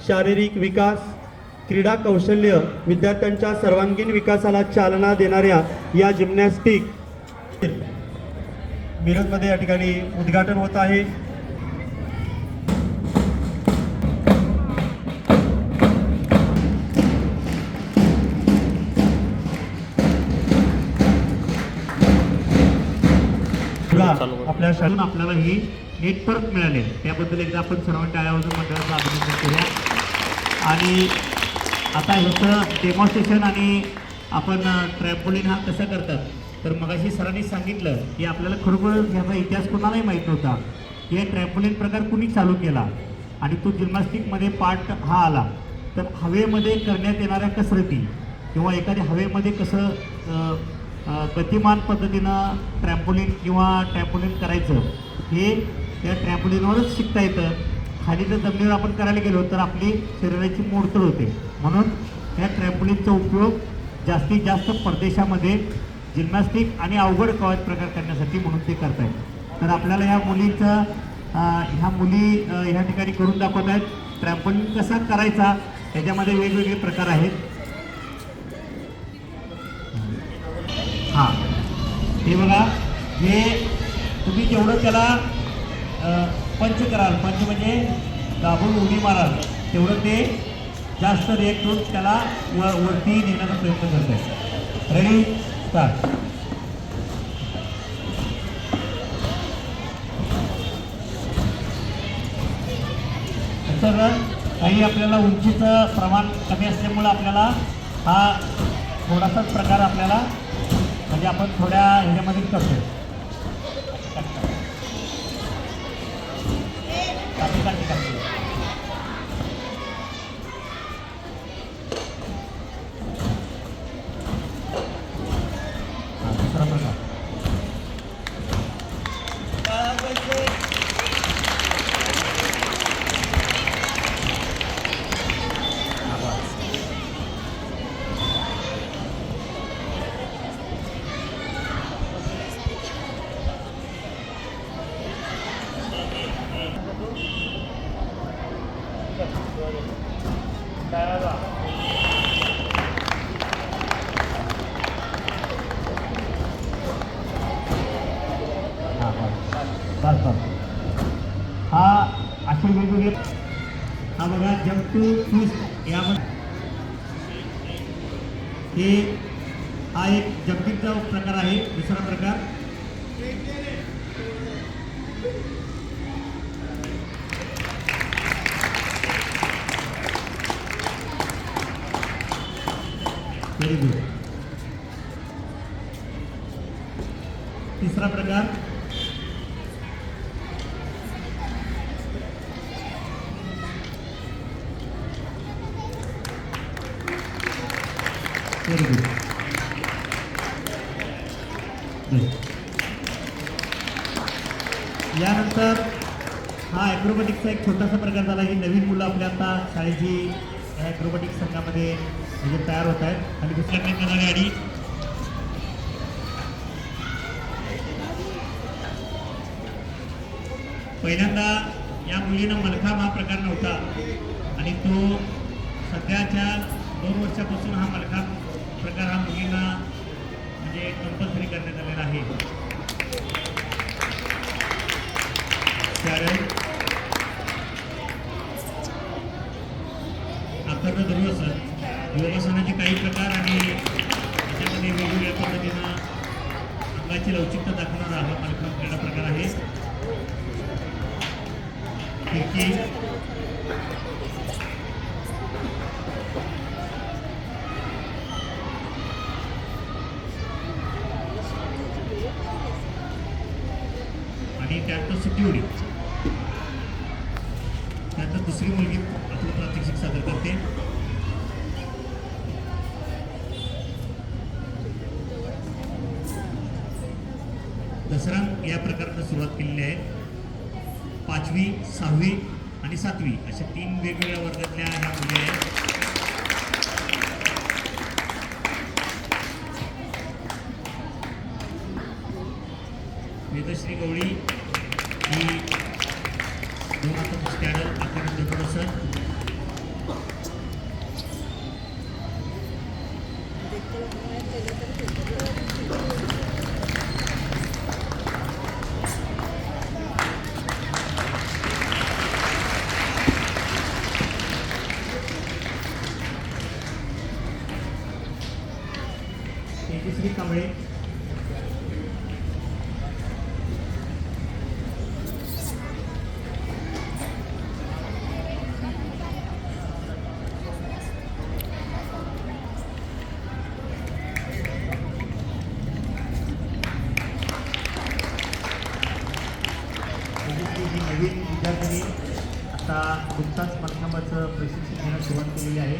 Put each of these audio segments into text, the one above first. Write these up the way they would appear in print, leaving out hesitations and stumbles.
शारीरिक विकास, क्रीडा कौशल्य, विद्यार्थ्यांच्या सर्वांगीण विकासाला चालना देणाऱ्या या जिम्नॅस्टिक मिरजमध्ये या ठिकाणी उद्घाटन होत आहे। आपल्या शाळेतून आपल्याला ही नेटवर्क मिळाले, त्याबद्दल एकदा आपण सर्वांच्या टाळ्या वाजवून मंडळाचं अभिनंदन करूया। आणि आता ह्याचं डेमॉन्स्ट्रेशन आणि आपण ट्रॅम्पोलिन हा कसा करतात, तर मगाशी सरांनी सांगितलं की आपल्याला खरोखर ह्याचा इतिहास कोणालाही माहीत नव्हता की हे ट्रॅम्पोलिन प्रकार कुणी चालू केला आणि तो जिम्नॅस्टिकमध्ये पार्ट हा आला। तर हवेमध्ये करण्यात येणाऱ्या कसरती किंवा एखाद्या हवेमध्ये कसं गतिमान पद्धतीनं ट्रॅम्पोलिन किंवा ट्रॅम्पोलिन करायचं हे त्या ट्रॅम्पोलिनवरच शिकता येतं। खाली जर जमिनीवर आपण करायला गेलो तर आपली शरीराची मोडतोड होते, म्हणून या ट्रॅम्पोलिनचा उपयोग जास्तीत जास्त परदेशामध्ये जिम्नॅस्टिक आणि अवघड कवायत प्रकार करण्यासाठी म्हणून ते करतायत। तर आपल्याला ह्या मुलीचं ह्या मुली ह्या ठिकाणी करून दाखवत आहेत। ट्रॅम्पोलिन कसा करायचा त्याच्यामध्ये वेगवेगळे प्रकार आहेत। हां, हे बघा, हे तुम्ही जेवढं त्याला पंच कराल, पंच म्हणजे दाबून उडी माराल, तेवढं ते जास्त रिॲक्ट होऊन त्याला वरती नेण्याचा प्रयत्न करत आहे। Ready, start. तर काही आपल्याला उंचीचं प्रमाण कमी असल्यामुळं आपल्याला हा थोडासाच प्रकार आपल्याला म्हणजे आपण थोड्या ह्याच्यामध्ये करतो। दुसरा प्रकार हा असे वेगवेगळे, हा बघा जंप टू ट्विस्ट, यामध्ये हे हा एक जंपिंगचा प्रकार आहे। दुसरा प्रकार व्हेरी गुड। तिसरा प्रकार व्हेरी गुड। यानंतर हा ॲक्रोबॅटिक्सचा एक छोटासा प्रकार झाला। ही नवीन मुलं आपल्या आता शाळेची ॲक्रोबॅटिक संघामध्ये म्हणजे तयार होत आहेत। आणि दुसऱ्याकडे येणारी गाडी पहिल्यांदा या मुलीनं मलखांब हा प्रकार नव्हता आणि तो सध्याच्या 2 वर्षापासून हा मलखांब प्रकार हा मुलींना म्हणजे कंपल्सरी करण्यात आलेला आहे। कारण आपण योगासनाचे काही प्रकार आणि त्याच्यामध्ये वेगवेगळ्या पद्धतीनं अंगाची लवचिकता दाखवणारा हा मलखांब क्रीडा प्रकार आहे। खिडकी आणि त्यानंतर सुट्टी उडी, त्यानंतर दुसरी मुलगी आपलं प्रात्यक्षिक सादर करते। दसरा या प्रकारानं सुरुवात केलेली आहे। 5वी, 6वी आणि 7वी अशा 3 वेगवेगळ्या वर्गातल्या ह्या मुली आहेत। वेदश्री गवळी ही 2 हातात स्टॅडल आकारात दगड असत, तेजस्वी ही नवीन विद्यार्थ्यांनी आता नुकताच मलखांबाचं प्रशिक्षण घेण्यास सुरुवात केलेली आहे.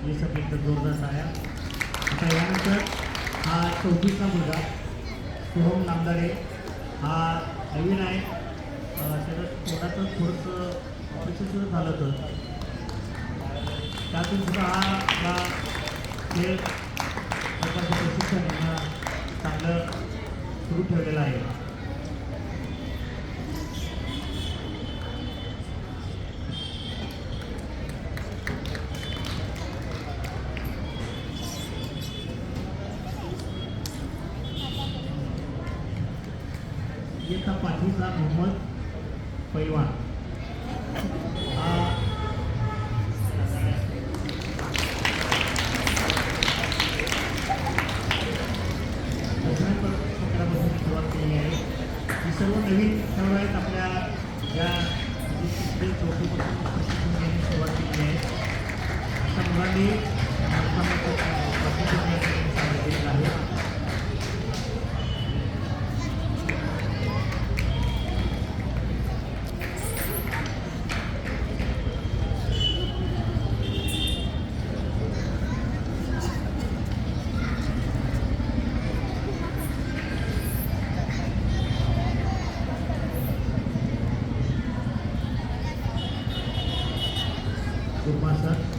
हे सगळं जोरदार आहे. आता यानंतर हा 24चा मुलगा सोहम नामदारे हा नवीन आहे. त्याचं तोंडाचं थोडंसं ऑपरेशन सुद्धा झालं होतं. त्यातून सुद्धा हा आपला खेळ प्रकारचं प्रशिक्षण यांना चांगलं सुरू ठेवलेलं आहे. इयत्ता 5वीचा मोहम्मद पैलवान हा पकडापासून सुरुवात केलेली आहे. ही सर्व नवीन खेळाडू आहेत. आपल्या या चौथीपासून प्रशिक्षण घेण्याची सुरुवात केलेली आहे. अशा मुलांनी प्रशिक्षण सांगितलेलं आहे. गुरुमा सर